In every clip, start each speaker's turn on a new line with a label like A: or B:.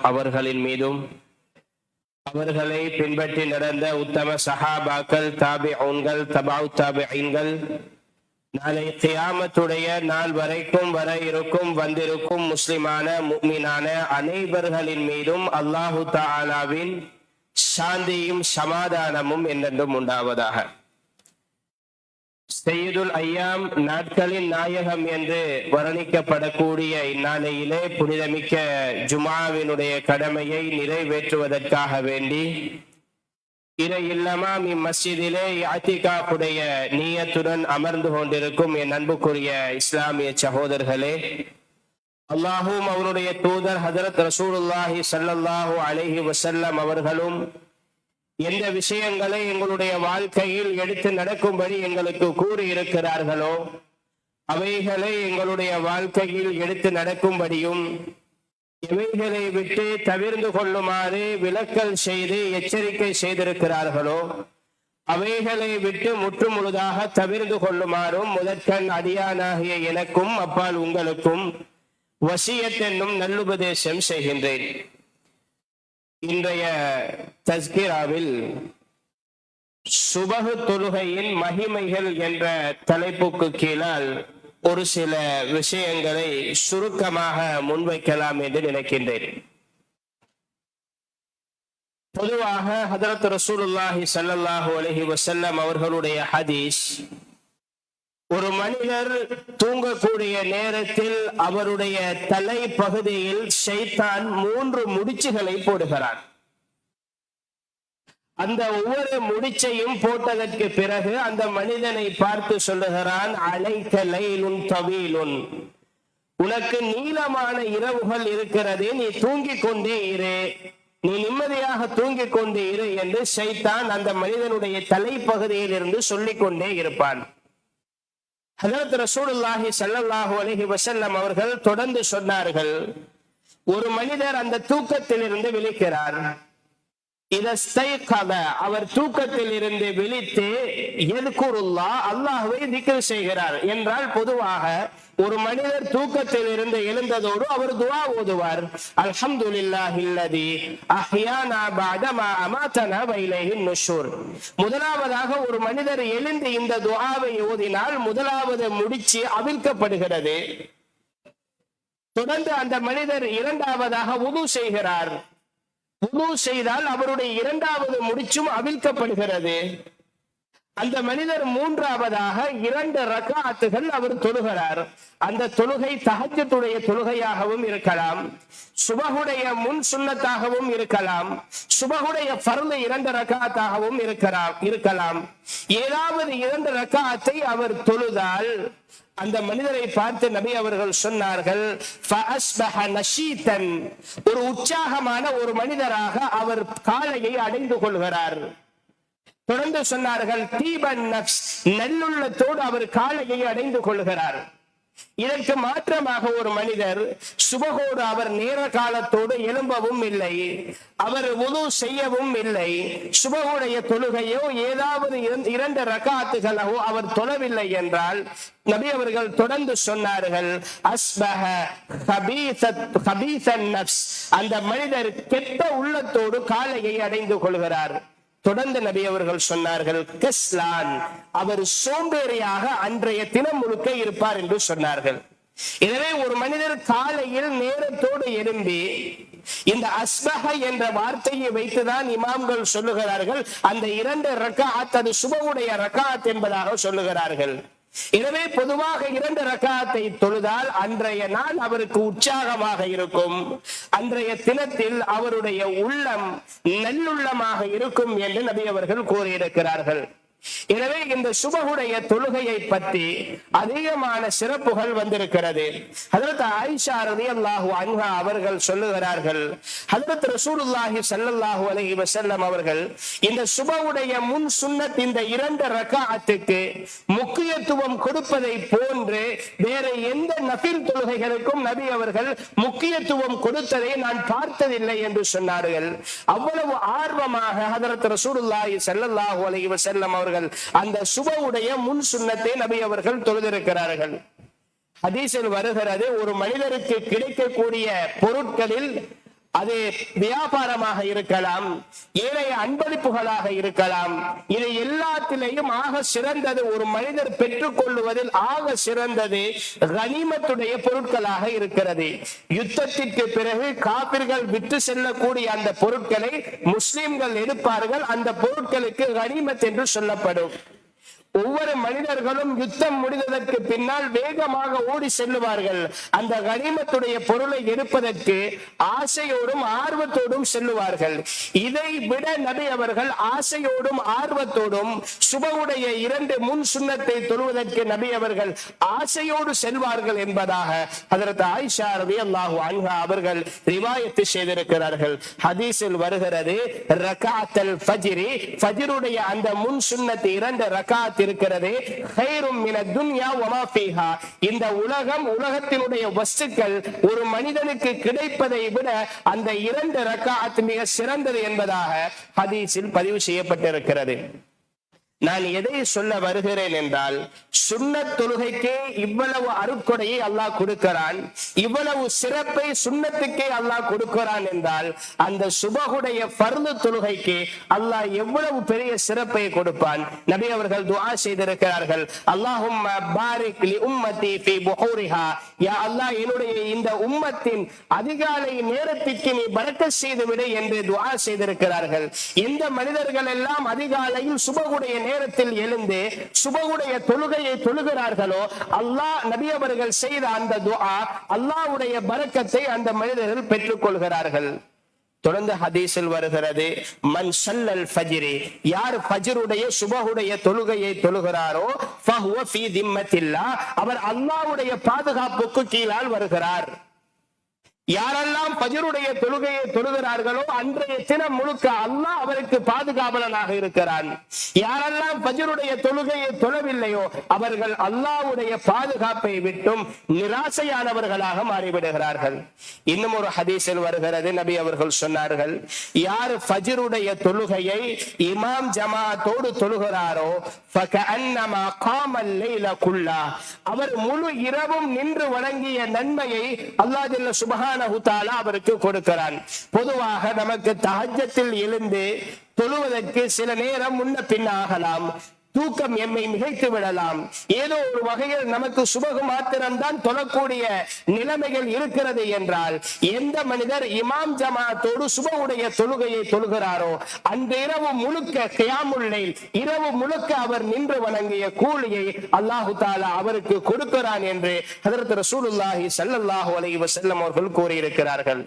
A: அவர்களின் மீதும் அவர்களை பின்பற்றி நடந்த உத்தம சஹாபாக்கள், தாபிஊன்கள், தபஉ தாபிஈன்கள், நாளை கியாமத்துடைய நாள் வரைக்கும் வர இருக்கும் வந்திருக்கும் முஸ்லிமான முஃமினான அனைவர்களின் மீதும் அல்லாஹு தஆலாவின் சாந்தியும் சமாதானமும் என்றென்றும் உண்டாவதாக. சையதுல் ஐயாம், நாட்களின் நாயகம் என்று வர்ணிக்கப்படக்கூடிய இந்நாளையிலே புனிதமிக்க ஜுமாவினுடைய கடமையை நிறைவேற்றுவதற்காக வேண்டி இறை இல்லமாம் இம்மஸ்ஜிதிலே இஅ்திகாஃபுடைய நியத்துடன் அமர்ந்து கொண்டிருக்கும் என் அன்புக்குரிய இஸ்லாமிய சகோதரர்களே, அல்லாஹும் அவருடைய தூதர் ஹஜ்ரத் ரசூலுல்லாஹி ஸல்லல்லாஹு அலைஹி வஸல்லம் அவர்களும் எந்த விஷயங்களை எங்களுடைய வாழ்க்கையில் எடுத்து நடக்கும்படி எங்களுக்கு கூறி இருக்கிறார்களோ அவைகளை எங்களுடைய வாழ்க்கையில் எடுத்து நடக்கும்படியும், எவைகளை விட்டு தவிர்ந்து கொள்ளுமாறு விலக்கல் செய்து எச்சரிக்கை செய்திருக்கிறார்களோ அவைகளை விட்டு முற்று முழுதாக தவிர்ந்து கொள்ளுமாறும் முதற்கண் அடியானாகிய எனக்கும் அப்பால் உங்களுக்கும் வசியத் என்னும் நல்லுபதேசம் செய்கின்றேன். இன்றைய தஸ்கிராவில் சுபஹு தொழுகையின் மகிமைகள் என்ற தலைப்புக்கு கீழால் ஒரு சில விஷயங்களை சுருக்கமாக முன்வைக்கலாம் என்று நினைக்கின்றேன். பொதுவாக ஹஜ்ரத் ரசூலுல்லாஹி ஸல்லல்லாஹு அலைஹி வஸல்லம் அவர்களுடைய ஹதீஸ், ஒரு மனிதர் தூங்கக்கூடிய நேரத்தில் அவருடைய தலை பகுதியில் ஷைத்தான் 3 முடிச்சுகளை போடுகிறான். அந்த ஒவ்வொரு முடிச்சையும் போட்டதற்கு பிறகு அந்த மனிதனை பார்த்து சொல்லுகிறான், அலைக லைலுன் தவீலுன், உனக்கு நீளமான இரவுகள் இருக்கிறது, நீ தூங்கிக் கொண்டே இரு, நீ நிம்மதியாக தூங்கிக் கொண்டே இரு என்று ஷைத்தான் அந்த மனிதனுடைய தலைப்பகுதியில் இருந்து சொல்லிக் கொண்டே இருப்பான். ஹஜ்ரத் ரசூலுல்லாஹி ஸல்லல்லாஹு அலைஹி வஸல்லம் அவர்கள் தொடர்ந்து சொன்னார்கள், ஒரு மனிதர் அந்த தூக்கத்தில் இருந்து விழிக்கிறார். அவர் தூக்கத்தில் இருந்து விழித்து யذ்குருல்லாஹ், அல்லாஹ்வை திக்ர் செய்கிறார் என்றால், பொதுவாக ஒரு மனிதர் தூக்கத்தில் இருந்து எழுந்ததோடு அவர் துஆ ஓதுவார். அல்ஹம்துலில்லாஹில்லதி அஹ்யானா பஅதமா அமாதனா வ இலைஹின் நுஷூர். முதலாவதாக ஒரு மனிதர் எழுந்து இந்த துஆவை ஓதினால் முதலாவது முடிச்சு அவிழ்க்கப்படுகிறது. தொடர்ந்து அந்த மனிதர் இரண்டாவதாக வுது செய்கிறார். வுது செய்தால் அவருடைய இரண்டாவது முடிச்சும் அவிழ்க்கப்படுகிறது. அந்த மனிதர் மூன்றாவதாக 2 ரக்அத்துகள் அவர் தொழுகிறார். அந்த தொழுகை தஹஜ்ஜுடைய தொழுகையாகவும் இருக்கலாம், சுபஹுடைய முன் சுன்னத்தாகவும் இருக்கலாம், சுபஹுடைய ஃபர்து 2 ரக்அத்தாகவும் இருக்கலாம். ஏதாவது 2 ரக்அத்தை அவர் தொழுதால் அந்த மனிதரை பார்த்து நபி அவர்கள் சொன்னார்கள், ஃபஅஸ்பஹ நஷீதன், ஒரு உற்சாகமான ஒரு மனிதராக அவர் காலையை அடைந்து கொள்கிறார். தொடர்ந்து சொன்னார்கள், தீபன் நஃப்ஸ், நல்லுள்ளத்தோடு அவர் காலையை அடைந்து கொள்கிறார். இதற்கு மாற்றமாக ஒரு மனிதர் சுபஹோடு அவர் நேர காலத்தோடு எழும்பவும் இல்லை, அவர் வுது செய்யவும் இல்லை, சுபஹுடைய தொழுகையோ ஏதாவது 2 ரக்அத்துகளோ அவர் தொழவில்லை என்றால் நபி அவர்கள் தொடர்ந்து சொன்னார்கள், அஸ்பஹ கபீசன் நஃப்ஸ், அந்த மனிதர் கெட்ட உள்ளத்தோடு காலையை அடைந்து கொள்கிறார். தொடர்ந்து நபி அவர்கள் சொன்னார்கள், கஸ்லான், அவர் சோம்பேறியாக அன்றைய தினம் முழுக்க இருப்பார் என்று சொன்னார்கள். எனவே ஒரு மனிதர் காலையில் நேரத்தோடு எழும்பி இந்த அஸ்பஹ என்ற வார்த்தையை வைத்துதான் இமாம்கள் சொல்லுகிறார்கள், அந்த 2 ரக்அத் அது சுபஹுடைய ரக்அத் என்பதாக சொல்லுகிறார்கள். எனவே பொதுவாக 2 ரக்அத்தை தொழுதால் அன்றைய நாள் அவருக்கு உற்சாகமாக இருக்கும், அன்றைய தினத்தில் அவருடைய உள்ளம் நல்லுள்ளமாக இருக்கும் என்று நபி அவர்கள் கூறியிருக்கிறார்கள். எனவே இந்த சுபஹுடைய தொழுகையை பற்றி அதிகமான சிறப்புகள் வந்திருக்கிறது. ஹஜ்ரத் ஆயிஷா ரலியல்லாஹு அன்ஹா அவர்கள் சொல்லுகிறார்கள், ஹஜ்ரத் ரசூலுல்லாஹி ஸல்லல்லாஹு அலைஹி வஸல்லம் அவர்கள் இந்த சுபஹுடைய முன் சுன்னத் இந்த 2 ரக்அத்துக்கு முக்கியத்துவம் கொடுப்பதை போன்று வேற எந்த நஃபில் தொழுகைகளுக்கும் நபி அவர்கள் முக்கியத்துவம் கொடுத்ததை நான் பார்த்ததில்லை என்று சொன்னார்கள். அவ்வளவு ஆர்வமாக ஹஜ்ரத் ரசூலுல்லாஹி ஸல்லல்லாஹு அலைஹி வஸல்லம் அவர்கள் அந்த சுபஹுடைய முன் சுன்னத்தை நபி அவர்கள் தொழுதிருக்கிறார்கள். ஹதீஸில் வருகிறது, ஒரு மனிதருக்கு கிடைக்கக்கூடிய பொருட்களில் அது வியாபாரமாக இருக்கலாம், ஏனைய அன்பளிப்புகளாக இருக்கலாம். இது எல்லாத்திலையும் ஆக சிறந்தது, ஒரு மனிதர் பெற்றுக் கொள்ளுவதில் ஆக சிறந்தது கனிமத்துடைய பொருட்களாக இருக்கிறது. யுத்தத்திற்கு பிறகு காபிர்கள் விட்டு செல்லக்கூடிய அந்த பொருட்களை முஸ்லிம்கள் எடுப்பார்கள். அந்த பொருட்களுக்கு கனிமத் என்று சொல்லப்படும். ஒவ்வொரு மனிதர்களும் யுத்தம் முடிந்ததற்கு பின்னால் வேகமாக ஓடி செல்லுவார்கள். அந்த கனிமத்துடைய பொருளை எடுப்பதற்கு ஆசையோடும் ஆர்வத்தோடும் செல்லுவார்கள். இதை விட நபி அவர்கள் ஆசையோடும் ஆர்வத்தோடும் சுபகுடைய 2 முன் சுன்னத்தை தொழுவதற்கு நபி அவர்கள் ஆசையோடு செல்வார்கள் என்பதாக ஹஜ்ரத் ஆயிஷா ரலியல்லாஹு அன்ஹா அவர்கள் ரிவாயத் செய்திருக்கிறார்கள். ஹதீஸில் வருகிறது, ரகாத்தல் ஃபஜ்ரி, ஃபஜ்ருடைய அந்த முன் சுன்னத் 2 ரகாத் இருக்கிறது. கைரும் மினத் துன்யா வமா ஃபீஹா, இந்த உலகத்தினுடைய வஸ்துக்கள் ஒரு மனிதனுக்கு கிடைப்பதை விட அந்த 2 ரக்காத் மிக சிறந்தது என்பதாக ஹதீஸில் பதிவு செய்யப்பட்டிருக்கிறது. நான் எதை சொல்ல வருகிறேன் என்றால், சுன்னத் தொழுகைக்கே இவ்வளவு அருட்கொடையை அல்லாஹ் கொடுக்கிறான், இவ்வளவு சிறப்பை சுன்னத்துக்கே அல்லாஹ் கொடுக்கிறான் என்றால், அந்த சுபகுடைய ஃபர்து தொழுகைக்கு அல்லாஹ் எவ்வளவு பெரிய சிறப்பை கொடுப்பான். நபி அவர்கள் துஆ செய்திருக்கிறார்கள், அல்லாஹும்ம பாரிக் லி உம்மதி ஃபீ புஹூரிஹா, யா அல்லாஹ் என்னுடைய இந்த உம்மத்தின் அதிகாலை நேரத்திற்கு நீ பரக்கத் செய்து விடு என்று துஆ செய்திருக்கிறார்கள். எந்த மனிதர்கள் எல்லாம் அதிகாலையில் சுபகுடைய நேரத்தில் எழுந்து சுபகுடைய தொழுகையை தொழுகிறார்களோ, அல்லாஹ் நபி அவர்கள் செய்த அந்த துஆ, அல்லாஹ்வுடைய பரக்கத்தை அந்த மனிதர்கள் பெற்றுக் கொள்கிறார்கள். தொடர்ந்து ஹதீஸில் வருகிறது, மன் ஸல்லல் ஃபஜ்ரி, யார் ஃபஜ்ருடைய சுபஹுடைய தொழுகையை தொழுகிறாரோ ஃபஹுவ ஃபீ திம்மத்தில்லாஹ், அவர் அல்லாஹ்வுடைய பாதுகாப்புக்கு கீழால் வருகிறார். யாரெல்லாம் ஃபஜ்ருடைய தொழுகையை தொழுகிறார்களோ அன்றைய தினம் முழுக்க அல்லாஹ் அவருக்கு பாதுகாவலனாக இருக்கிறான். யாரெல்லாம் ஃபஜ்ருடைய தொழுகையை தொழவில்லையோ அவர்கள் அல்லாஹ்வுடைய பாதுகாப்பை விட்டும் நிராசையானவர்களாக மாறிவிடுகிறார்கள். இன்னும் ஒரு ஹதீஸில் வருகிறது, நபி அவர்கள் சொன்னார்கள், யார் ஃபஜ்ருடைய தொழுகையை இமாம் ஜமாஅத்தோடு தொழுகிறாரோ ஃபகஅன்னமா காமல் லைல குல்லா, அவர் முழு இரவும் நின்று வணங்கிய நன்மையை அல்லாஹ் ஜல்ல சுப்ஹானஹு அவருக்கு கொடுக்கிறான். பொதுவாக நமக்கு தஹஜ்ஜத்தில் எழுந்து தொழுவதற்கு சில நேரம் முன்ன பின் ஆகலாம், தூக்கம் எம்மை மிகைத்து விடலாம், ஏதோ ஒரு வகையில் நமக்கு சுபகு மாத்திரம்தான் தொழக்கூடிய நிலைமைகள் இருக்கிறது என்றால், எந்த மனிதர் இமாம் ஜமாஅத்தோடு சுபகுடைய தொழுகையை தொழுகிறாரோ அந்த இரவு முழுக்க கியாமுல் லைல், இரவு முழுக்க அவர் நின்று வணங்கிய கூலியை அல்லாஹு தஆலா அவருக்கு கொடுக்கிறான் என்று ஹஜ்ரத் ரசூலுல்லாஹி ஸல்லல்லாஹு அலைஹி வஸல்லம் அவர்கள் கூறியிருக்கிறார்கள்.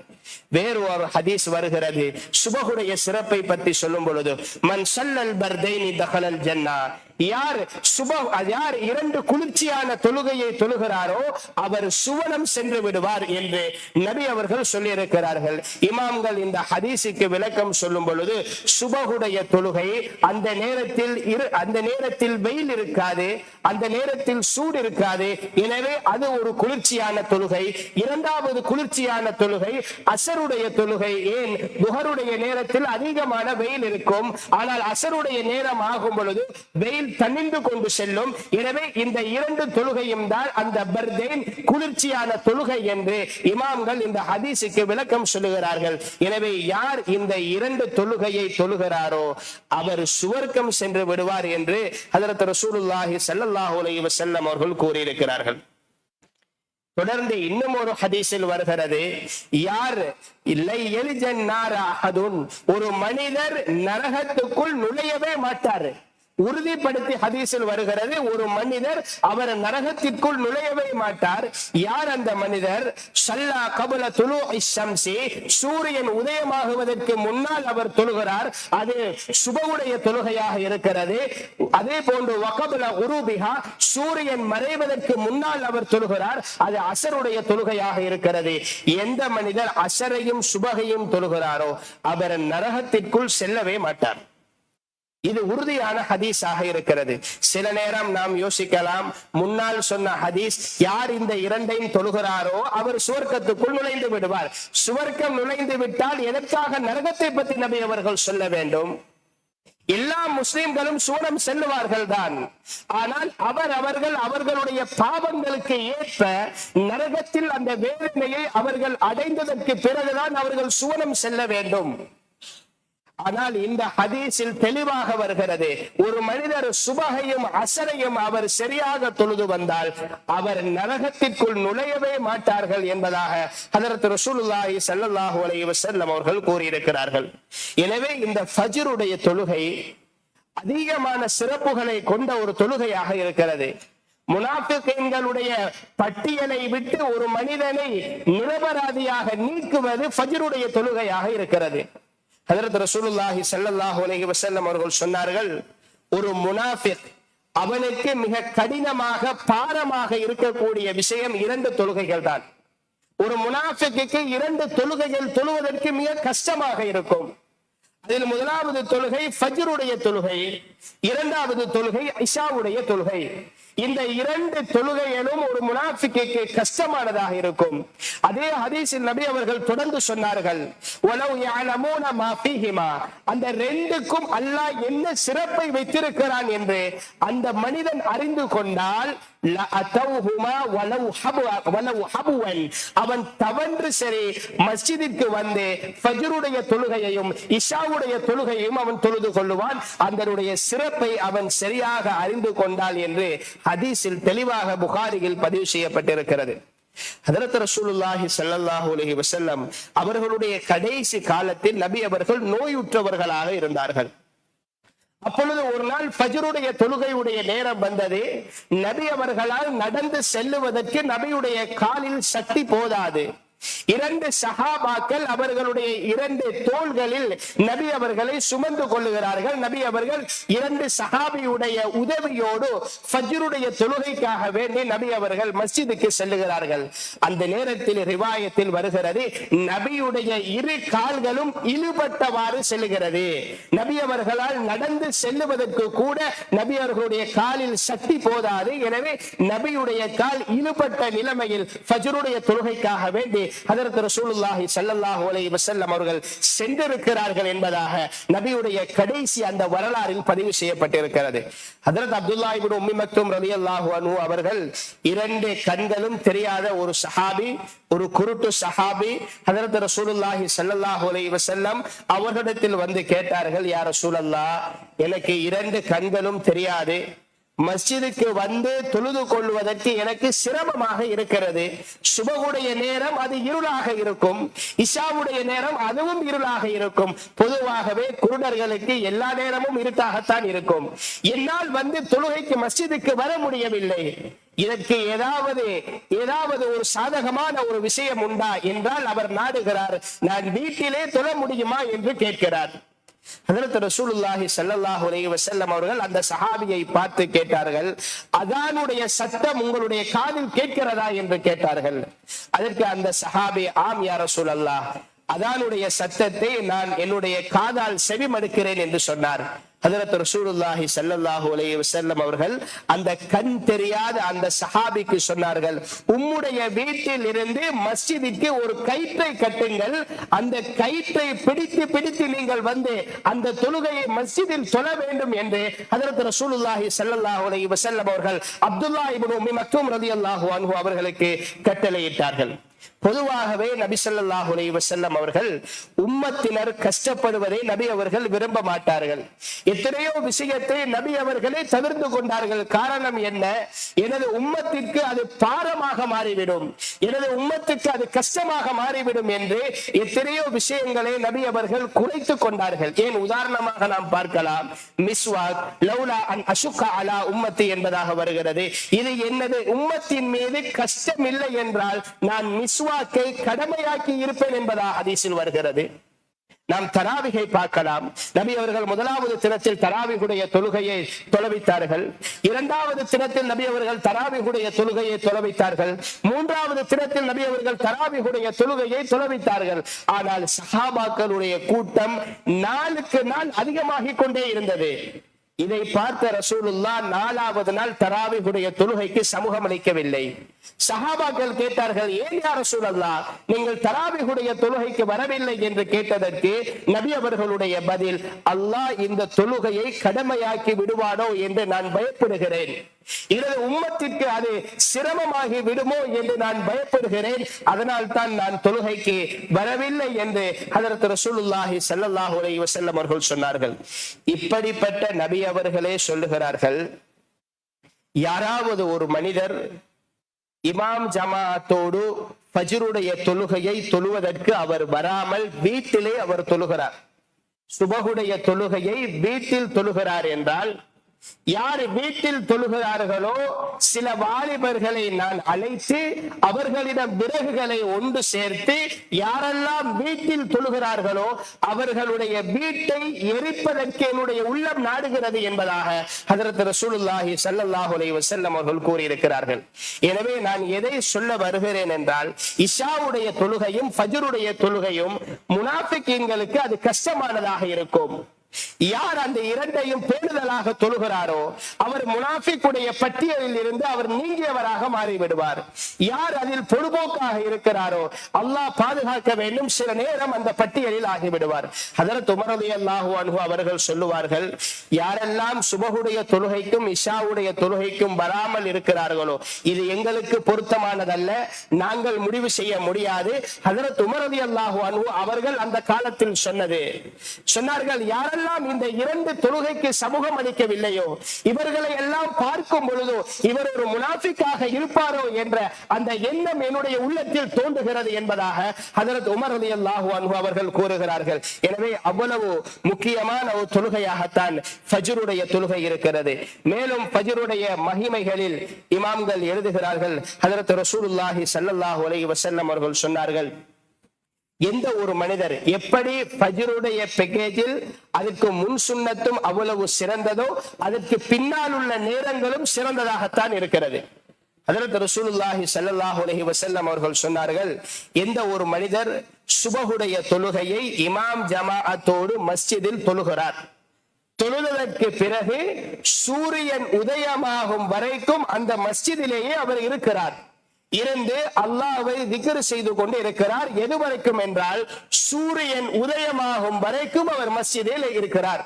A: வேறு ஒரு ஹதீஸ் வருகிறது, சுபகுடைய சிறப்பை பற்றி சொல்லும் பொழுது, மன் ஸல்லல் பர்தைனி தஹலல் ஜன்னா, யார் 2 குளிர்ச்சியான தொழுகையை தொழுகிறாரோ அவர் சுவனம் சென்று விடுவார் என்று நபி அவர்கள் சொல்லி இருக்கிறார்கள். இமாம்கள் இந்த ஹதீஸுக்கு விளக்கம் சொல்லும் பொழுது, சுபகுடைய தொழுகை அந்த நேரத்தில் வெயில் இருக்காது, அந்த நேரத்தில் சூடு இருக்காது, எனவே அது ஒரு குளிர்ச்சியான தொழுகை. இரண்டாவது குளிர்ச்சியான தொழுகை அசருடைய தொழுகை. ஏன், துஹருடைய நேரத்தில் அதிகமான வெயில் இருக்கும், ஆனால் அசருடைய நேரம் ஆகும் பொழுது வெயில் தணிந்து கொண்டு செல்லும். எனவே இந்த 2 தொழுகையும் தான் அந்த பர்தைன் குளிர்ச்சியான தொழுகை என்று இமாம்கள் இந்த ஹதீஸுக்கு விளக்கம் சொல்லுகிறார்கள். எனவே யார் இந்த 2 தொழுகையை தொழுகிறாரோ அவர் சுவர்க்கம் சென்று விடுவார் என்று ஹஜ்ரத் ரசூலுல்லாஹி ஸல்லல்லாஹு அலைஹி வஸல்லம் அவர்கள் கூறியிருக்கிறார்கள். தொடர்ந்து இன்னும் ஒரு ஹதீஸில் வருகிறது, யார் ஒரு மனிதர் நரகத்துக்குள் நுழையவே மாட்டார், உறுதிப்படுத்தி ஹதீஸில் வருகிறது, ஒரு மனிதர் அவர் நரகத்திற்குள் நுழையவே மாட்டார். யார் அந்த மனிதர்? ஸல்லா கப்ல துலூஇ ஷம்ஸி, சூரியன் உதயமாகுவதற்கு முன்னால் அவர் தொழுகிறார், அது சுபஹுடைய தொழுகையாக இருக்கிறது. அதே போன்று வகப்ல குரூபிஹா, சூரியன் மறைவதற்கு முன்னால் அவர் தொழுகிறார், அது அஸருடைய தொழுகையாக இருக்கிறது. எந்த மனிதர் அஸரையும் சுபஹையும் தொழுகிறாரோ அவர் நரகத்திற்குள் செல்லவே மாட்டார். இது உறுதியான ஹதீஸாக இருக்கிறது. சில நேரம் நாம் யோசிக்கலாம், முன்னால் சொன்ன ஹதீஸ், யார் இந்த 2ஐயும் தொழுகிறாரோ அவர் சுவர்க்கத்துக்குள் நுழைந்து விடுவார். சுவர்க்கம் நுழைந்து விட்டால் எதற்காக நரகத்தை பற்றி நபி அவர்கள் சொல்ல வேண்டும்? எல்லா முஸ்லிம்களும் சூனம் செல்லுவார்கள் தான். ஆனால் அவர்களுடைய பாவங்களுக்கு ஏற்ப நரகத்தில் அந்த வேதனையை அவர்கள் அடைந்ததற்கு பிறகுதான் அவர்கள் சூனம் செல்ல வேண்டும். ஆனால் இந்த ஹதீஸில் தெளிவாக வருகிறது, ஒரு மனிதர் சுபகையும் அசரையும் அவர் சரியாக தொழுது வந்தால் அவர் நரகத்திற்குள் நுழையவே மாட்டார்கள் என்பதாக ஹஜ்ரத் ரசூலுல்லாஹி ஸல்லல்லாஹு அலைஹி வஸல்லம் அவர்கள் கூறியிருக்கிறார்கள். எனவே இந்த ஃபஜ்ருடைய தொழுகை அதிகமான சிறப்புகளை கொண்ட ஒரு தொழுகையாக இருக்கிறது. முனாஃபிகீன்களுடைய பட்டியலை விட்டு ஒரு மனிதனை நிரபராதியாக நீக்குவது ஃபஜ்ருடைய தொழுகையாக இருக்கிறது. ஹஜ்ரத் ரசூலுல்லாஹி ஸல்லல்லாஹு அலைஹி வஸல்லம் அவர்கள் சொன்னார்கள், ஒரு முனாஃபிக் அவனுக்கு மிக கடினமாக பாரமாக இருக்கக்கூடிய விஷயம் 2 தொழுகைகள் தான். ஒரு முனாஃபிக்கு 2 தொழுகைகள் தொழுவதற்கு மிக கஷ்டமாக இருக்கும். அதில் முதலாவது தொழுகை ஃபஜ்ருடைய தொழுகை, இரண்டாவது தொழுகை இஷாவுடைய தொழுகை. இந்த 2 தொழுகைகளும் ஒரு முனாஃபிக்குக்கு கஷ்டமானதாக இருக்கும். அதே ஹதீஸில் நபி அவர்கள் தொடர்ந்து சொன்னார்கள், வலவ் யஅலமூன மா ஃபீஹிமா, அந்த 2க்கும் அல்லாஹ் என்ன சிறப்பை வைத்திருக்கிறான் என்று அந்த மனிதன் அறிந்து கொண்டால் அவன் தவன்று சரி மஸ்ஜிதிற்கு வந்து ஃபஜ்ருடைய தொழுகையையும் இஷாவுடைய தொழுகையையும் அவன் தொழுது கொள்ளுவான். அதனுடைய சிறப்பை அவன் சரியாக அறிந்து கொண்டால் என்று ஹதீஸில் தெளிவாக புகாரியில் பதிவு செய்யப்பட்டிருக்கிறது. ஹஜ்ரத் ரசூலுல்லாஹி ஸல்லல்லாஹு அலைஹி வஸல்லம் அவர்களுடைய கடைசி காலத்தில் நபி அவர்கள் நோயுற்றவர்களாக இருந்தார்கள். அப்பொழுது ஒரு நாள் ஃபஜ்ருடைய தொழுகையுடைய நேரம் வந்தது. நபி அவர்களால் நடந்து செல்லுவதற்கு நபியுடைய காலில் சக்தி போதாது. 2 சஹாபாக்கள் அவர்களுடைய 2 தோள்களில் நபி அவர்களை சுமந்து கொள்ளுகிறார்கள். நபி அவர்கள் 2 சஹாபியுடைய உதவியோடு ஃபஜ்ருடைய தொழுகைக்காக வேண்டி நபி அவர்கள் மஸ்ஜிதுக்கு செல்லுகிறார்கள். அந்த நேரத்தில் ரிவாயத்தில் வருகிறது, நபியுடைய 2 கால்களும் இழுபட்டவாறு செல்லுகிறது. நபி அவர்களால் நடந்து செல்லுவதற்கு கூட நபி அவர்களுடைய காலில் சக்தி போதாது. எனவே நபியுடைய கால் இழுபட்ட நிலைமையில் ஃபஜ்ருடைய தொழுகைக்காக வேண்டி ஹஜ்ரத் ரசூலுல்லாஹி ஸல்லல்லாஹு அலைஹி வஸல்லம் அவர்கள் சென்றிருக்கிறார்கள் என்பதாக நபியுடைய கடைசி அந்த வரலாறில் பதிவு செய்யப்பட்டிருக்கிறது. ஹஜ்ரத் அப்துல்லாஹ் இப்னு உம்மி மக்தூம் ரலியல்லாஹு அன்ஹு அவர்கள் 2 கண்களும் தெரியாத ஒரு சஹாபி, ஒரு குருட்டு சஹாபி. ஹஜ்ரத் ரசூலுல்லாஹி ஸல்லல்லாஹு அலைஹி வஸல்லம் அவர்களிடத்தில் வந்து கேட்டார்கள், யா ரசூலல்லாஹ், எனக்கு 2 கண்களும் தெரியாது, மஸ்ஜிதுக்கு வந்து தொழுது கொள்வதற்கு எனக்கு சிரமமாக இருக்கிறது. சுபகுடைய நேரம் அது இருளாக இருக்கும், இஷாவுடைய நேரம் அதுவும் இருளாக இருக்கும். பொதுவாகவே குருடர்களுக்கு எல்லா நேரமும் இருட்டாகத்தான் இருக்கும். என்னால் வந்து தொழுகைக்கு மஸ்ஜிதுக்கு வர முடியவில்லை. இதற்கு ஏதாவது ஒரு சாதகமான ஒரு விஷயம் உண்டா என்றால் அவர் நாடுகிறார், நான் வீட்டிலே தொழ முடியுமா என்று கேட்கிறார். ஹஜ்ரத் ரசூலுல்லாஹி ஸல்லல்லாஹு அலைஹி வஸல்லம் அவர்கள் அந்த சஹாபியை பார்த்து கேட்டார்கள், அதானுடைய சத்தம் உங்களுடைய காதில் கேட்கிறதா என்று கேட்டார்கள். அதற்கு அந்த சஹாபி, ஆம் யா ரசூலல்லாஹ், அதானுடைய சத்தத்தை நான் என்னுடைய காதால் செவிமடுக்கிறேன் என்று சொன்னார். ஹஜ்ரத் ரசூலுல்லாஹி ஸல்லல்லாஹு அலைஹி வஸல்லம் அவர்கள் அந்த கண் தெரியாத அந்த சஹாபிக்கு சொன்னார்கள், உம்முடைய வீட்டில் இருந்து மஸ்ஜிதுக்கு ஒரு கயிற்றை கட்டுங்கள், அந்த கயிற்றை பிடித்து நீங்கள் வந்து அந்த தொழுகையை மஸ்ஜிதில் தொழ வேண்டும் என்று ஹஜ்ரத் ரசூலுல்லாஹி ஸல்லல்லாஹு அலைஹி வஸல்லம் அவர்கள் அப்துல்லாஹ் இப்னு உம்மி மக்தூம் ரலியல்லாஹு அன்ஹு அவர்களுக்கு கட்டளையிட்டார்கள். பொதுவாகவே நபி ஸல்லல்லாஹு அலைஹி வஸல்லம் அவர்கள் உம்மத்தினர் கஷ்டப்படுவதை நபி அவர்கள் விரும்ப மாட்டார்கள். எத்தனையோ விஷயத்தை நபி அவர்களே தவிர்த்து கொண்டார்கள். காரணம் என்ன? எனது உம்மத்திற்கு அது பாரமாக மாறிவிடும், எனது உம்மத்துக்கு அது கஷ்டமாக மாறிவிடும் என்று எத்தனையோ விஷயங்களை நபி அவர்கள் குறைத்துக் கொண்டார்கள். ஏன், உதாரணமாக நாம் பார்க்கலாம், மிஸ்வாக் லௌலா அன் அஷுக்க அலா உம்மத்தி என்பதாக வருகிறது. இது என்னது உம்மத்தின் மீது கஷ்டம் இல்லை என்றால் நான் மிஸ்வாக்கை கடமையாக்கி இருப்பேன் என்பதாக ஹதீஸில் வருகிறது. நாம் தராவிகை பார்க்கலாம். நபி அவர்கள் முதலாவது தினத்தில் தராவிகுடைய தொழுகையை தொலைவித்தார்கள். இரண்டாவது தினத்தில் நபி அவர்கள் தராவிகுடைய தொழுகையை தொலைவித்தார்கள். மூன்றாவது தினத்தில் நபி அவர்கள் தராவிகுடைய தொழுகையை தொலைவித்தார்கள். ஆனால் சஹாபாக்களுடைய கூட்டம் நாளுக்கு நாள் அதிகமாகிக் கொண்டே இருந்தது. இதை பார்த்த ரசூலுல்லாஹ் 4வது நாள் தராவிகுடைய தொழுகைக்கு சமூகம் அளிக்கவில்லை. சஹாபாக்கள் கேட்டார்கள், ஏன் யா ரசூலல்லாஹ் நீங்கள் தராவிஹுடைய தொழுகைக்கு வரவில்லை என்று கேட்டதற்கு நபி அவர்களுடைய பதில், அல்லாஹ் இந்த தொழுகையை கடமையாக்கி விடுவானோ என்று நான் பயப்படுகிறேன், எனது உம்மத்திற்கு அது சிரமமாகி விடுமோ என்று நான் பயப்படுகிறேன், அதனால் தான் நான் தொழுகைக்கு வரவில்லை என்று ஹஜ்ரத் ரசூலுல்லாஹி ஸல்லல்லாஹு அலைஹி வஸல்லம் அவர்கள் சொன்னார்கள். இப்படிப்பட்ட நபி அவர்களே சொல்லுகிறார்கள், யாராவது ஒரு மனிதர் இமாம் ஜமாஅத்தோடு ஃபஜ்ருடைய தொழுகையை தொழுவதற்கு அவர் வராமல் வீட்டிலே அவர் தொழுகிறார், சுபஹுடைய தொழுகையை வீட்டில் தொழுகிறார் என்றால், யார் வீட்டில் தொழுகிறார்களோ சில வாலிபர்களை நான் அழைத்து அவர்களிடம் விறகுகளை ஒன்று சேர்த்து யாரெல்லாம் வீட்டில் தொழுகிறார்களோ அவர்களுடைய வீட்டை எரிப்பதற்கு என்னுடைய உள்ளம் நாடுகிறது என்பதாக ஹஜ்ரத் ரசூலுல்லாஹி ஸல்லல்லாஹு அலைஹி வஸல்லம் அவர்கள் கூறியிருக்கிறார்கள். எனவே நான் எதை சொல்ல வருகிறேன் என்றால், இஷாவுடைய தொழுகையும் ஃபஜ்ருடைய தொழுகையும் முனாஃபிகீன்களுக்கு அது கஷ்டமானதாக இருக்கும். யார் அந்த இரண்டையும் பேணுதலாக தொழுகிறாரோ அவர் முனாஃபிக்குடைய பட்டியலில் இருந்து அவர் நீங்கியவராக மாறிவிடுவார். யார் அதில் பொதுபோக்காக இருக்கிறாரோ அல்லாஹ் பாதுகாக்க வேண்டும், சில நேரம் அந்த பட்டியலில் ஆகிவிடுவார். ஹஜ்ரத் உமர் ரலியல்லாஹு அன்ஹு அவர்கள் சொல்லுவார்கள், யாரெல்லாம் சுபஹுடைய தொழுகைக்கும் இஷாவுடைய தொழுகைக்கும் வராமல் இருக்கிறார்களோ இது எங்களுக்கு பொருத்தமானதல்ல, நாங்கள் முடிவு செய்ய முடியாது. ஹஜ்ரத் உமர் ரலியல்லாஹு அன்ஹு அவர்கள் அந்த காலத்தில் சொன்னார்கள், யாரெல்லாம் இந்த இரண்டு தொழுகைக்கு சமூகம் அளிக்கவில்லையோ இவர்களை எல்லாம் பார்க்கும் பொழுதோ இவர் ஒரு முனாஃபிக்காக இருப்பாரோ என்ற அந்த எண்ணம் என்னுடைய உள்ளத்தில் தோன்றுகிறது என்பதாக ஹஜ்ரத் உமர் ரலியல்லாஹு அன்ஹு அவர்கள் கூறுகிறார்கள். எனவே அவ்வளவு முக்கியமான ஒரு தொழுகையாகத்தான் ஃபஜ்ருடைய தொழுகை இருக்கிறது. மேலும் ஃபஜ்ருடைய மகிமைகளில் இமாம்கள் எழுதுகிறார்கள், ஹஜ்ரத் ரசூலுல்லாஹி ஸல்லல்லாஹு அலைஹி வஸல்லம் அவர்கள் சொன்னார்கள், எந்த ஒரு மனிதர் எப்படி ஃபஜ்ருடைய பேக்கேஜில் அதற்கு முன் சுன்னத்தும் அவ்வளவு சிறந்ததோ அதற்கு பின்னால் உள்ள நேரங்களும் சிறந்ததாகத்தான் இருக்கிறது. ஹஜ்ரத் ரசூலுல்லாஹி ஸல்லல்லாஹு அலைஹி வஸல்லம் அவர்கள் சொன்னார்கள், எந்த ஒரு மனிதர் சுபஹுடைய தொழுகையை இமாம் ஜமாஅத்தோடு மஸ்ஜிதில் தொழுகிறார், தொழுதற்கு பிறகு சூரியன் உதயமாகும் வரைக்கும் அந்த மஸ்ஜிதிலேயே அவர் இருக்கிறார், இருந்து அல்லாஹ்வை திக்ர் செய்து கொண்டு இருக்கிறார். எது வரைக்கும் என்றால் சூரியன் உதயமாகும் வரைக்கும் அவர் மஸ்ஜிதில் இருக்கிறார்.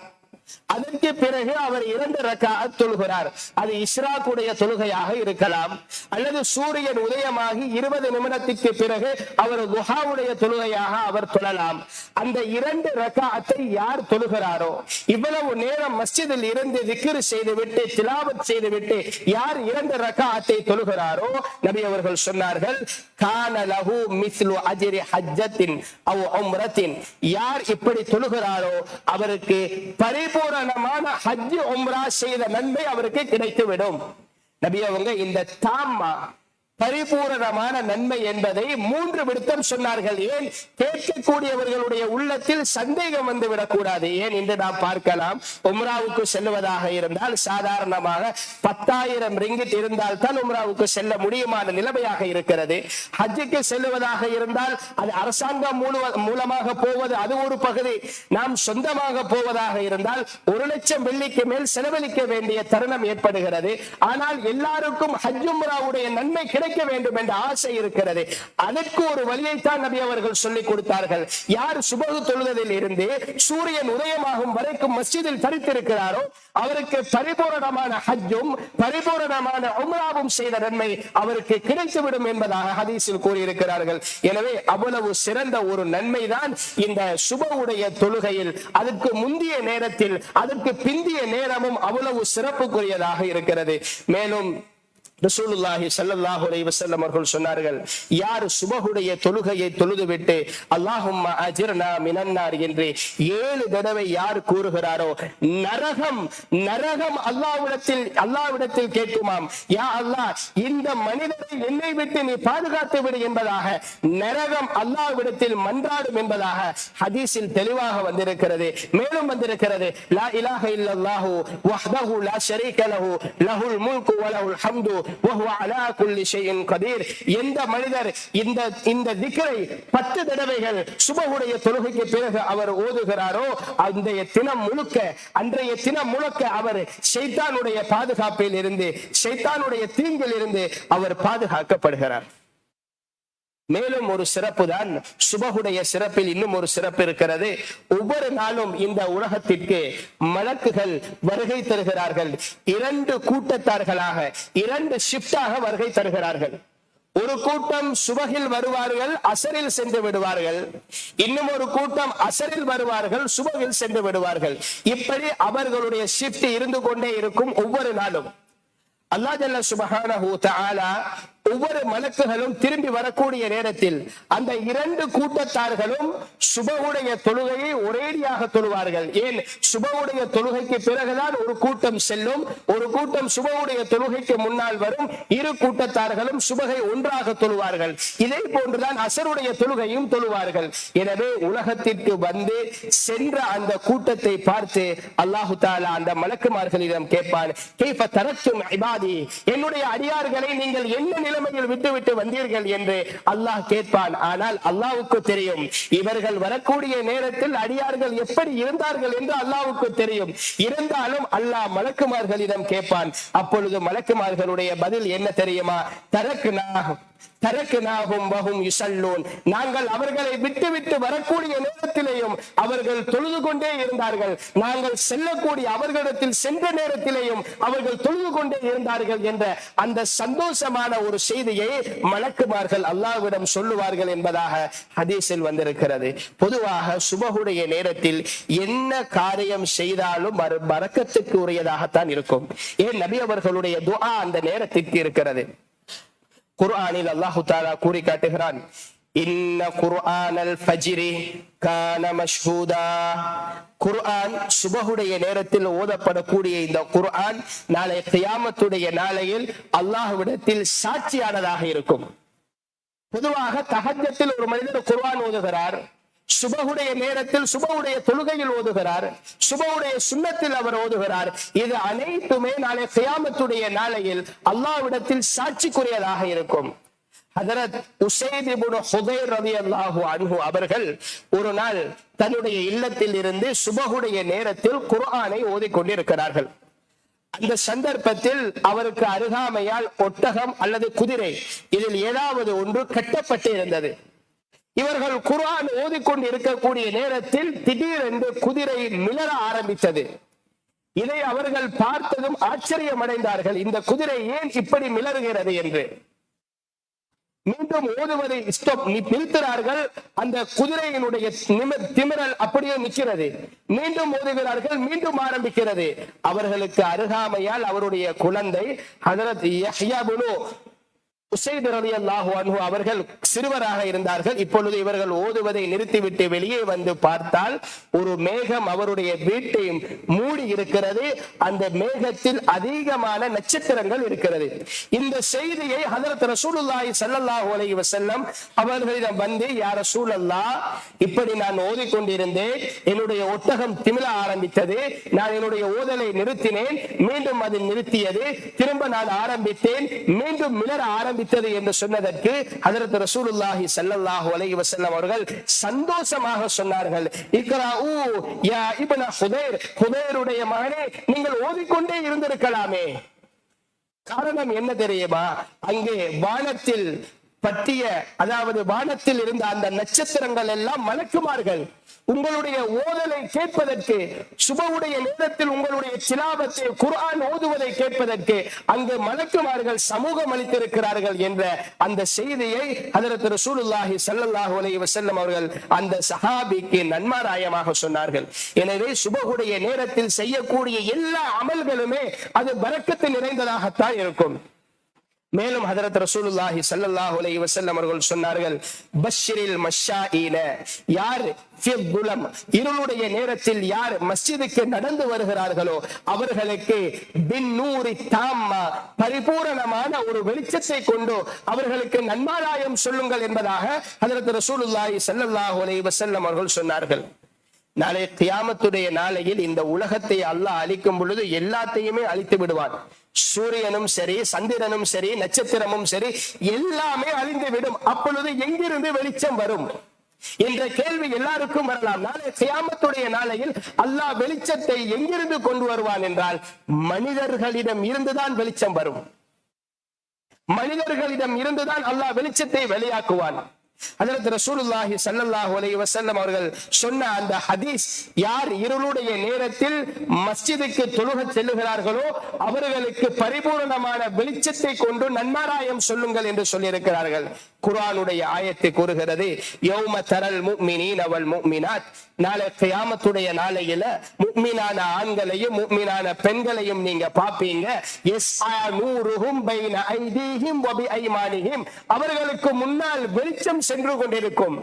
A: அதற்கு பிறகு அவர் 2 ரக்அத் தொழுகிறார். அது இஸ்ராக்குடைய தொழுகையாக இருக்கலாம், அல்லது சூரியன் உதயமாகி 20 நிமிடத்துக்கு பிறகு அவர் துஹாவுடைய தொழுகையாக அவர் தொழலாம். அந்த 2 ரக்அத்தை யார் தொழுகிறாரோ, இவ்வளவு நேரம் மஸ்ஜிதில் இருந்து திக்ர் செய்துவிட்டு திலாவத் செய்துவிட்டு யார் 2 ரக்அத்தை தொழுகிறாரோ நபி அவர்கள் சொன்னார்கள், கான லஹு மிஸ்லு அஜ்ரி ஹஜ்ஜத்தின் அவ் உம்ரத்தின், யார் இப்படி தொழுகிறாரோ அவருக்கு பரிபூரணமான ஹஜ் உம்ரா செய்த நன்மை அவருக்கு கிடைத்துவிடும். நபி அவங்க இந்த தாம்மா பரிபூரணமான நன்மை என்பதை 3 விடுத்தம் சொன்னார்கள். ஏன் கேட்கக்கூடியவர்களுடைய உள்ளத்தில் சந்தேகம் வந்து விடக்கூடாது. ஏன் என்று நாம் பார்க்கலாம், உம்ராவுக்கு செல்வதாக இருந்தால் சாதாரணமாக 10,000 ரிங்கிட் இருந்தால் தான் உம்ராவுக்கு செல்ல முடியுமான நிலைமையாக இருக்கிறது. ஹஜ்ஜுக்கு செல்வதாக இருந்தால் அது அரசாங்கம் மூலமாக போவது அது ஒரு பகுதி, நாம் சொந்தமாக போவதாக இருந்தால் 1 லட்சம் வெள்ளிக்கு மேல் செலவழிக்க வேண்டிய தருணம் ஏற்படுகிறது. ஆனால் எல்லாருக்கும் ஹஜ் உம்ராவுடைய நன்மை கிடைக்க வேண்டும் என்ற ஆசை இருக்கிறது. அதற்கு ஒரு வழியைத்தான் நபி அவர்கள் சொல்லிக் கொடுத்தார்கள். யார் சுபஹ் தொழுதலில் இருந்து சூரியன் உதயமாகும் வரைக்கும் மஸ்ஜிதில் தரித்திருக்கிறாரோ அவருக்கு பரிபூரணமான ஹஜ்ஜும் பரிபூரணமான உம்ராவும் செய்த நன்மை அவருக்கு கிடைத்துவிடும் என்பதாக ஹதீஸில் கூறியிருக்கிறார்கள். எனவே அவ்வளவு சிறந்த ஒரு நன்மைதான் இந்த சுபஹுடைய தொழுகையில். அதற்கு முந்திய நேரத்தில் அதற்கு பிந்திய நேரமும் அவ்வளவு சிறப்புக்குரியதாக இருக்கிறது. மேலும் ரசூலுல்லாஹி ஸல்லல்லாஹு அலைஹி வஸல்லம் அவர்கள் சொன்னார்கள், யார் சுபஹுடைய தொழுகையை தொழுதுவிட்டு அல்லாஹும்ம அஜிர்னா மினன்னார் என்று 7 தடவை யார் கூறுகிறாரோ நரகம் அல்லாஹ்விடத்தில் கேட்குமாம், யா அல்லாஹ் இந்த மனிதரை என்னை விட்டு நீ பாதுகாத்து விடு என்பதாக நரகம் அல்லாஹ்விடத்தில் மன்றாடும் என்பதாக ஹதீஸில் தெளிவாக வந்திருக்கிறது. மேலும் வந்திருக்கிறது, லா இலாஹ இல்லல்லாஹு வஹ்தஹு லா ஷரீக லஹு லஹுல் முல்கு வ லஹுல் ஹம்து வஹுவ அலா குல்லி ஷைஇன் கதீர். எந்த மனிதர் இந்த திக்ரை 10 தடவைகள் சுபஹுடைய தொழுகைக்கு பிறகு அவர் ஓதுகிறாரோ அன்றைய தினம் முழுக்க அவர் ஷைத்தானுடைய பாதுகாப்பில் இருந்து, ஷைத்தானுடைய தீங்கில் இருந்து அவர் பாதுகாக்கப்படுகிறார். மேலும் ஒரு சிறப்பு தான் சுபஹுடைய சிறப்பில் இன்னும் ஒரு சிறப்பு இருக்கிறது. ஒவ்வொரு நாளும் இந்த உலகத்திற்கு மலக்குகள் வருகை தருகிறார்கள். 2 கூட்டத்தார்களாக 2 ஷிப்டாக வருகை தருகிறார்கள். ஒரு கூட்டம் சுபஹில் வருவார்கள், அசரில் சென்று விடுவார்கள். இன்னும் ஒரு கூட்டம் அசரில் வருவார்கள், சுபஹில் சென்று விடுவார்கள். இப்படி அவர்களுடைய ஷிப்ட் இருந்து கொண்டே இருக்கும் ஒவ்வொரு நாளும். அல்லாஹ் ஜல்ல சுப்ஹானஹு தஆலா ஒவ்வொரு மலக்குகளும் திரும்பி வரக்கூடிய நேரத்தில் அந்த 2 கூட்டத்தார்களும் சுபஹுடைய தொழுகையை ஒரேடியாக தொழுவார்கள். ஏன், சுபஹுடைய தொழுகைக்கு பிறகுதான் ஒரு கூட்டம் செல்லும், ஒரு கூட்டம் சுபஹுடைய தொழுகைக்கு முன்னால் வரும். 2 கூட்டத்தார்களும் சுபஹை ஒன்றாக தொழுவார்கள். இதே போன்றுதான் அசருடைய தொழுகையும் தொழுவார்கள். எனவே உலகத்திற்கு வந்து சென்ற அந்த கூட்டத்தை பார்த்து அல்லாஹு தஆலா அந்த மலக்குமார்களிடம் கேட்பான், கைஃப தரக்தும் இபாதி, என்னுடைய அடியார்களை நீங்கள் என்ன நிலைமையில் விட்டுவிட்டு வந்தீர்கள் என்று அல்லாஹ் கேட்பான். ஆனால் அல்லாஹ்வுக்கு தெரியும் இவர்கள் வரக்கூடிய நேரத்தில் அடியார்கள் எப்படி இருந்தார்கள் என்று அல்லாஹ்வுக்கு தெரியும். இருந்தாலும் அல்லாஹ் மலக்குமார்களிடம் கேட்பான். அப்பொழுது மலக்குமார்களுடைய பதில் என்ன தெரியுமா? நாங்கள் அவர்களை விட்டு வரக்கூடிய நேரத்திலேயும் அவர்கள் தொழுது கொண்டே இருந்தார்கள். நாங்கள் செல்லக்கூடிய அவர்களிடத்தில் சென்ற நேரத்திலேயும் அவர்கள் தொழுது கொண்டே இருந்தார்கள் என்ற அந்த சந்தோஷமான ஒரு செய்தியை மலக்குமார்கள் அல்லாஹ்விடம் சொல்லுவார்கள் என்பதாக ஹதீஸில் வந்திருக்கிறது. பொதுவாக சுபஹுடைய நேரத்தில் என்ன காரியம் செய்தாலும் பரக்கத்துக்கு உரியதாகத்தான் இருக்கும். ஏன், நபி அவர்களுடைய துஆ அந்த நேரத்திற்கு இருக்கிறது. குர்ஆனில் அல்லாஹ் தஆலா கூறி காட்டுகிறான், இன்ன குர்ஆனல் ஃபஜ்ரி கான மஷ்ஹூதா. குர்ஆன் சுபஹுடைய நேரத்தில் ஓதப்படக்கூடிய இந்த குர்ஆன் நாளை கியாமத்துடைய நாளையில் அல்லாஹ்விடத்தில் சாட்சியானதாக இருக்கும். பொதுவாக தஹஜ்ஜத்தில் ஒரு மனிதர் குர்ஆன் ஓதுகிறார், சுபஹுடைய நேரத்தில் சுபஹுடைய தொழுகையில் ஓதுகிறார், சுபஹுடைய சுன்னத்தில் அவர் ஓதுகிறார். இது அனைத்துமே நாளை கியாமத்துடைய நாளையில் அல்லாஹ்விடத்தில் சாட்சிக்குரியதாக இருக்கும். ஹஜரத் உஸைத் இப்னு ஹுதைர் ரலியல்லாஹு அன்ஹு அவர்கள் ஒரு நாள் தன்னுடைய இல்லத்தில் இருந்து சுபஹுடைய நேரத்தில் குர்ஆனை ஓதிக்கொண்டிருக்கிறார்கள். அந்த சந்தர்ப்பத்தில் அவருக்கு அருகாமையால் ஒட்டகம் அல்லது குதிரை, இதில் ஏதாவது ஒன்று கட்டப்பட்டு இருந்தது. இவர்கள் குர்ஆன் ஓதிக்கொண்டு இருக்கக்கூடிய நேரத்தில் திடீரென்று குதிரை மிளற ஆரம்பித்தது. இதை அவர்கள் பார்த்ததும் ஆச்சரியம் அடைந்தார்கள். இந்த குதிரை ஏன் இப்படி மிளறுகிறது என்று மீண்டும் ஓதுவதை நிறுத்துகிறார்கள். அந்த குதிரையினுடைய திமிரல் அப்படியே நிற்கிறது. மீண்டும் ஓதுகிறார்கள், மீண்டும் ஆரம்பிக்கிறது. அவர்களுக்கு அருகாமையால் அவருடைய குழந்தை ஹஜரத் யஹ்யா இப்னு உஸைத் ரலியல்லாஹு அன்ஹு அவர்கள் சிறுவராக இருந்தார்கள். இப்பொழுது இவர்கள் ஓதுவதை நிறுத்திவிட்டு வெளியே வந்து பார்த்தால் ஒரு மேகம் அவருடைய வீட்டை மூடி இருக்கிறது. அந்த மேகத்தில் அதிகமான நட்சத்திரங்கள் இருக்கிறது. இந்த செய்தியை ஹஜரத் ரசூலுல்லாஹி ஸல்லல்லாஹு அலைஹி வஸல்லம் அவர்களிடம் வந்து, யா ரசூலல்லாஹ், இப்படி நான் ஓதிக்கொண்டிருந்தேன், என்னுடைய ஒட்டகம் திமிர ஆரம்பித்தது, நான் என்னுடைய ஓதலை நிறுத்தினேன், மீண்டும் அது நிறுத்தியது, திரும்ப நான் ஆரம்பித்தேன், மீண்டும் மிளற ஆரம்பித்தது என்று சொன்னதற்கு ஹஜரத் ரசூலுல்லாஹி ஸல்லல்லாஹு அலைஹி வஸல்லம் அவர்கள் சந்தோஷமாக சொன்னார்கள், இக்ராஉ யா இப்ன ஹுதைர், ஹுதைருடைய மகனே, நீங்கள் ஓதிக்கொண்டே இருந்திருக்கலாமே. காரணம் என்ன தெரியுமா? அங்கே வானத்தில் பற்றிய, அதாவது வானத்தில் இருந்த அந்த நட்சத்திரங்கள் எல்லாம் மலக்குமார்கள் உங்களுடைய ஓதலை கேட்பதற்கு, சுபஹுடைய நேரத்தில் உங்களுடைய திலாவத்தை குர்ஆன் ஓதுவதை கேட்பதற்கு அங்கு மலக்குமார்கள் சமூகம் அளித்திருக்கிறார்கள் என்ற அந்த செய்தியை ஹஜரத் ரசூலுல்லாஹி ஸல்லல்லாஹு அலைஹி வஸல்லம் அவர்கள் அந்த சஹாபிக்கு நன்மாராயமாக சொன்னார்கள். எனவே சுபஹுடைய நேரத்தில் செய்யக்கூடிய எல்லா அமல்களுமே அது பரக்கத்து நிறைந்ததாகத்தான் இருக்கும். மேலும் ஹஜரத் ரசூலுல்லாஹி ஸல்லல்லாஹு அலைஹி வஸல்லம் அவர்கள் சொன்னார்கள், பஷ்ஷிரில் மஷ்ஷாஈன, யார் ஃபிதுலம், இருளுடைய நேரத்தில் யார் மஸ்ஜிதுக்கு நடந்து வருகிறார்களோ அவர்களுக்கு பின்னூரி தாம்மா, பரிபூரணமான ஒரு வெளிச்சத்தை கொண்டு அவர்களுக்கு நன்மாராயம் சொல்லுங்கள் என்பதாக ஹஜரத் ரசூலுல்லாஹி ஸல்லல்லாஹு அலைஹி வஸல்லம் அவர்கள் சொன்னார்கள். நாளை கியாமத்துடைய நாளையில் இந்த உலகத்தை அல்லாஹ் அழிக்கும் பொழுது எல்லாத்தையுமே அழித்து விடுவான். சூரியனும் சரி, சந்திரனும் சரி, நட்சத்திரமும் சரி, எல்லாமே அழிந்து விடும். அப்பொழுது எங்கிருந்து வெளிச்சம் வரும் என்ற கேள்வி எல்லாருக்கும் வரலாம். நாளை கியாமத்துடைய நாளையில் அல்லாஹ் வெளிச்சத்தை எங்கிருந்து கொண்டு வருவான் என்றால் மனிதர்களிடம் இருந்துதான் வெளிச்சம் வரும். மனிதர்களிடம் இருந்துதான் அல்லாஹ் வெளிச்சத்தை வெளியாக்குவான். ஹஜ்ரத் ரசூலுல்லாஹி ஸல்லல்லாஹு அலைஹி வஸல்லம் அவர்கள் சொன்ன அந்த ஹதீஸ், யார் இருளுடைய நேரத்தில் மஸ்ஜிதுக்கு தொழுக செல்லுகிறார்களோ அவர்களுக்கு பரிபூர்ணமான வெளிச்சத்தை கொண்டு நன்மாராயம் சொல்லுங்கள் என்று சொல்லி இருக்கிறார்கள். குர்ஆனுடைய ஆயத்தை கூறுகிறது, யௌம தரல் முஃமினீன வல் முஃமினாத், நாளை கியாமத்துடைய நாளையில முஃமினான ஆண்களையும் முஃமினான பெண்களையும் நீங்க பாப்பீங்க. யஸ்ஆ நூருஹும் பைன ஐதீஹிம் வ பிஐமானிஹிம், அவர்களுக்கு முன்னால் வெளிச்சம் சென்று கொண்டிருக்கும்.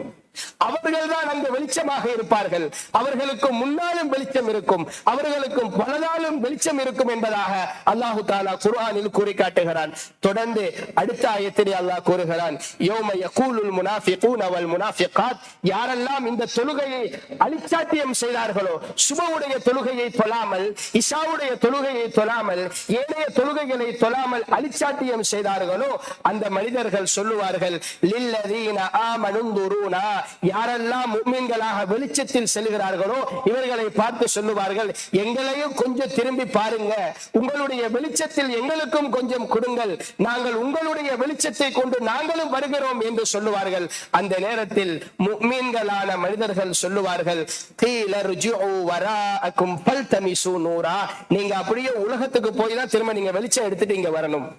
A: அவர்கள்தான் அங்கு வெளிச்சமாக இருப்பார்கள். அவர்களுக்கு முன்னாலும் வெளிச்சம் இருக்கும், அவர்களுக்கும் பலனாலும் வெளிச்சம் இருக்கும் என்பதாக அல்லாஹு தஆலா குர்ஆனில் கூறி காட்டுகிறான். தொடர்ந்து அடுத்த ஆயத்திலே அல்லாஹ் கூறுகிறான், யௌம யகூலுல் முனாஃபிகூன வல் முனாஃபிகாத், யாரெல்லாம் இந்த தொழுகையை அழிச்சாட்டியம் செய்தார்களோ, சுபவுடைய தொழுகையை தொழாமல், இஷாவுடைய தொழுகையை தொழாமல், ஏனைய தொழுகைகளை தொழாமல் அழிச்சாட்டியம் செய்தார்களோ அந்த மனிதர்கள் சொல்லுவார்கள், லில்லதீன ஆமனுந்துருனா, யாரெல்லாம் முஃமின்களாக வெளிச்சத்தில் செல்கிறார்களோ இவர்களை பார்த்து சொல்லுவார்கள், எங்களையும் கொஞ்சம் திரும்பி பாருங்க, உங்களுடைய வெளிச்சத்தில் எங்களுக்கும் கொஞ்சம் கொடுங்கள், நாங்கள் உங்களுடைய வெளிச்சத்தை கொண்டு நாங்களும் வருகிறோம் என்று சொல்லுவார்கள். அந்த நேரத்தில் முஃமின்களான மனிதர்கள் சொல்லுவார்கள், கீல ருஜூ வராஅக்கும் ஃபல்தமிசு நூரா, நீங்க அப்படியே உலகத்துக்கு போய் தான் திரும்ப நீங்க வெளிச்சம் எடுத்துட்டு இங்க வரணும்.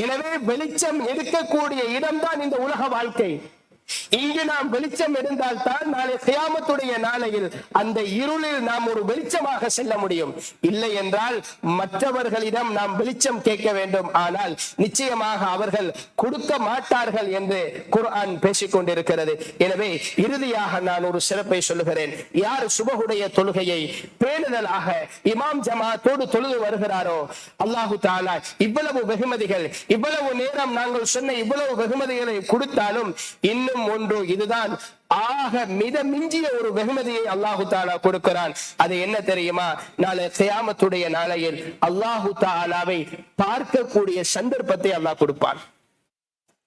A: எனவே வெளிச்சம் எடுக்கக்கூடிய இடம்தான் இந்த உலக வாழ்க்கை. இங்கு நாம் வெளிச்சம் இருந்தால் தான் நாளை கியாமத்துடைய நாளையில் அந்த இருளில் நாம் ஒரு வெளிச்சமாக செல்ல முடியும். இல்லை என்றால் மற்றவர்களிடம் நாம் வெளிச்சம் கேட்க வேண்டும், ஆனால் நிச்சயமாக அவர்கள் கொடுக்க மாட்டார்கள் என்று குர்ஆன் பேசிக் கொண்டிருக்கிறது. எனவே இறுதியாக நான் ஒரு சிறப்பை சொல்லுகிறேன். யார் சுபஹுடைய தொழுகையை பேணுதலாக இமாம் ஜமாத்தோடு தொழுது வருகிறாரோ அல்லாஹு தஆலா இவ்வளவு வெகுமதிகள், இவ்வளவு நேரம் நாங்கள் சொன்ன இவ்வளவு வெகுமதிகளை கொடுத்தாலும் இன்னும் ஒன்று, இதுதான் ஆக மிதமிஞ்சிய ஒரு வெகுமதியை அல்லாஹு தஆலா கொடுக்கிறான். அது என்ன தெரியுமா? நாளை கியாமத்துடைய நாளையில் அல்லாஹு தஆலாவை பார்க்கக்கூடிய சந்தர்ப்பத்தை அல்லாஹ் கொடுப்பான்.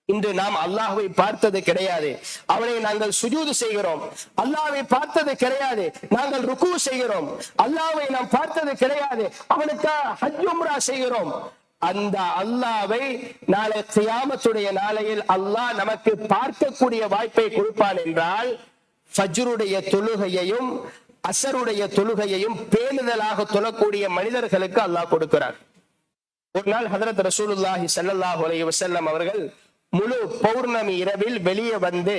A: இன்று நாம் அல்லாஹ்வை பார்த்தது கிடையாது, அவனை நாங்கள் சுஜூது செய்கிறோம். அல்லாஹ்வை பார்த்தது கிடையாது, நாங்கள் ருக்கு செய்கிறோம். அல்லாஹ்வை நாம் பார்த்தது கிடையாது, அவனுக்கு ஹஜ் உம்ரா செய்கிறோம். அந்த அல்லாஹ்வை நாளை கியாமத்துடைய நாளையில் அல்லாஹ் நமக்கு பார்க்கக்கூடிய வாய்ப்பை கொடுப்பான் என்றால் ஃபஜ்ருடைய தொழுகையையும் அஸருடைய தொழுகையையும் பேணுதலாக தொழக்கூடிய மனிதர்களுக்கு அல்லாஹ் கொடுக்கிறார். ஒரு நாள் ஹஜ்ரத் ரசூலுல்லாஹி ஸல்லல்லாஹு அலைஹி வஸல்லம் அவர்கள் முழு பௌர்ணமி இரவில் வெளியே வந்து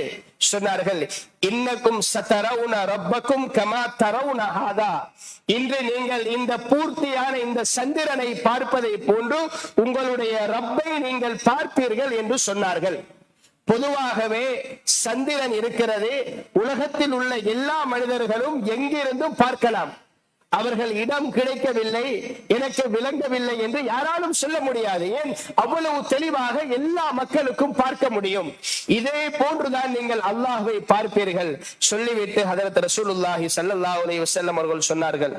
A: சொன்னார்கள், இன்னக்கும் சதரவுன ரப்பக்கும் கமா தரவுன ஹாதா, இன்று நீங்கள் இந்த பூர்த்தியான இந்த சந்திரனை பார்ப்பதை போன்று உங்களுடைய ரப்பை நீங்கள் பார்ப்பீர்கள் என்று சொன்னார்கள். பொதுவாகவே சந்திரன் இருக்கிறது, உலகத்தில் உள்ள எல்லா மனிதர்களும் எங்கிருந்தும் பார்க்கலாம். அவர்கள் இடம் கிடைக்கவில்லை, எனக்கு விளங்கவில்லை என்று யாராலும் சொல்ல முடியாது. ஏன்? அவ்வளவு தெளிவாக எல்லா மக்களுக்கும் பார்க்க முடியும். இதே போன்றுதான் நீங்கள் அல்லாஹ்வை பார்ப்பீர்கள். சொல்லிவிட்டு ஹஜ்ரத் ரசூலுல்லாஹி ஸல்லல்லாஹு அலைஹி வஸல்லம் அவர்கள் சொன்னார்கள்,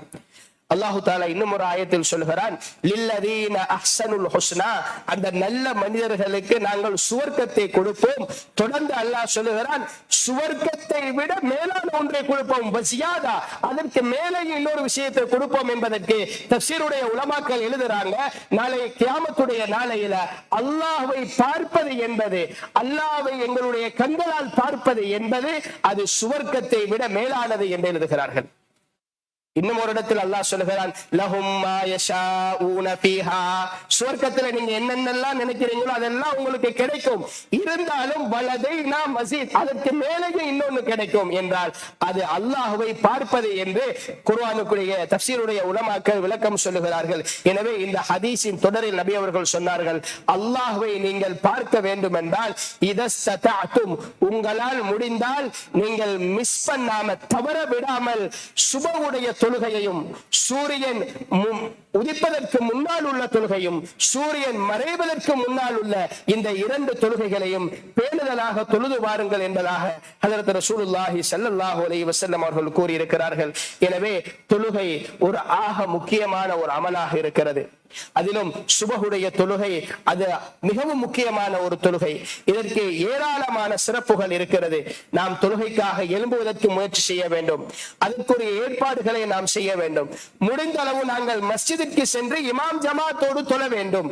A: அல்லாஹு தஆலா இன்னும் ஒரு ஆயத்தில் சொல்கிறான், லில்லதீன அஹ்ஸனுல் ஹுஸ்னா, அந்த நல்ல மனிதர்களுக்கு நாங்கள் சுவர்க்கத்தை கொடுப்போம். தொடர்ந்து அல்லாஹ் சொல்லுகிறான், சுவர்க்கத்தை விட மேலான ஒன்றை கொடுப்போம், வஸியாதா, அதற்கு மேலே இன்னொரு விஷயத்தை கொடுப்போம் என்பதற்கு தஃசீருடைய உலமாக்கள் எழுதுறாங்க, நாளை கியாமத்துடைய நாளையில அல்லாஹ்வை பார்ப்பது என்பது, அல்லாஹ்வை எங்களுடைய கண்களால் பார்ப்பது என்பது அது சுவர்க்கத்தை விட மேலானது என்று எழுதுகிறார்கள். இன்னும் ஒரு இடத்தில் அல்லாஹ் சொல்கிறான், லஹும் மா யஷாஊன ஃபீஹா, சுவர்க்கத்துல நீங்க என்னென்னலாம் நினைக்கிறீங்களோ அதெல்லாம் உங்களுக்கு கிடைக்கும். இருந்தாலும் வலதைனா மஸீத், அதற்கு மேலேயே இன்னொன்னு கிடைக்கும் என்றால் அது அல்லாஹ்வை பார்ப்பது என்று குர்ஆனுடைய தஃசீருடைய உலமாக்கள் விளக்கம் சொல்லுகிறார்கள். எனவே இந்த ஹதீஸின் தொடரில் நபி அவர்கள் சொன்னார்கள், அல்லாஹ்வை நீங்கள் பார்க்க வேண்டும் என்றால் இதஸ்ததஅதும், உங்களால் முடிந்தால் நீங்கள் மிஸ் பண்ணாம தவற விடாமல் சுபவுடைய தொழுகையையும், சூரியன் உதிப்பதற்கு முன்னால் உள்ள தொழுகையும், சூரியன் மறைவதற்கு முன்னால் உள்ள இந்த 2 தொழுகைகளையும் பேணுதலாக தொழுது வாருங்கள் என்பதாக ஹஜ்ரத் ரசூலுல்லாஹி ஸல்லல்லாஹு அலைஹி வஸல்லம் அவர்கள் கூறியிருக்கிறார்கள். எனவே தொழுகை ஒரு ஆக முக்கியமான ஒரு அமலாக இருக்கிறது. அதிலும் சுபஹுடைய தொழுகை அது மிகவும் முக்கியமான ஒரு தொழுகை. இதற்கு ஏராளமான சிறப்புகள் இருக்கிறது. நாம் தொழுகைக்காக எழும்புவதற்கு முயற்சி செய்ய வேண்டும். அதற்குரிய ஏற்பாடுகளை நாம் செய்ய வேண்டும். முடிந்த அளவு நாங்கள் மஸ்ஜிதுக்கு சென்று இமாம் ஜமாத்தோடு தொழ வேண்டும்.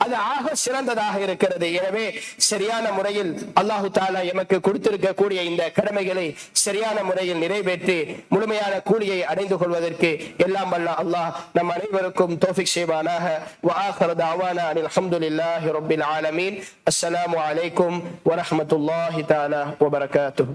A: அது ஆக சிறந்ததாக இருக்கிறது. எனவே சரியான முறையில் அல்லாஹு தஆலா எமக்கு கொடுத்திருக்கக்கூடிய இந்த கடமைகளை சரியான முறையில் நிறைவேற்றி முழுமையான கூலியை அடைந்து கொள்வதற்கு எல்லாம் வல்ல அல்லாஹ் நம் அனைவருக்கும் தௌஃபீக் செய்வானாக. وآخر دعوانا أن الحمد لله رب العالمين. السلام عليكم ورحمة الله تعالى وبركاته.